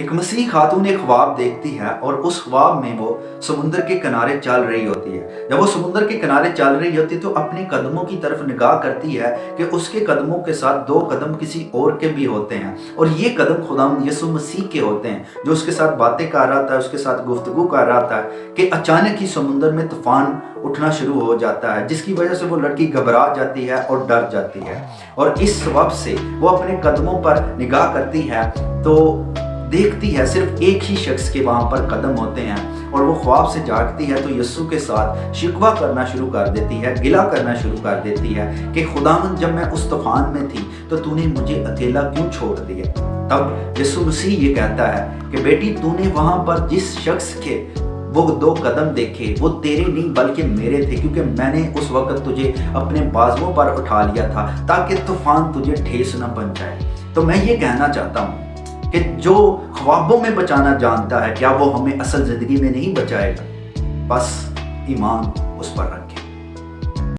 एक मसीह खातून एक ख्वाब देखती है और उस ख्वाब में वो समुंदर के किनारे चल रही होती है। जब वो समुंदर के किनारे चल रही होती है तो अपने कदमों की तरफ निगाह करती है कि उसके कदमों के साथ दो कदम किसी और के भी होते हैं, और ये कदम खुदावंद यीशु मसीह के होते हैं, जो उसके साथ बातें कर रहा था, उसके साथ गुफ्तगू कर रहा था कि अचानक ही समुंदर में तूफान उठना शुरू हो जाता है, जिसकी वजह से वो लड़की घबरा जाती है और डर जाती है। और इस सबब से वो अपने कदमों पर निगाह करती है तो देखती है सिर्फ एक ही शख्स के वहाँ पर कदम होते हैं, और वो ख्वाब से जागती है तो यीशु के साथ शिकवा करना शुरू कर देती है, गिला करना शुरू कर देती है कि खुदावंद, जब मैं उस तूफान में थी तो तूने मुझे अकेला क्यों छोड़ दिया। तब यीशु मसीह ये कहता है कि बेटी, तूने वहाँ पर जिस शख्स के वो दो कदम देखे वो तेरे नहीं बल्कि मेरे थे, क्योंकि मैंने उस वक्त तुझे अपने बाजुओं पर उठा लिया था ताकि तूफान तुझे ठेस न पहुंचाए। तो मैं ये कहना चाहता हूँ कि जो ख्वाबों में बचाना जानता है, क्या वो हमें असल ज़िंदगी में नहीं बचाएगा? बस ईमान उस पर रखें।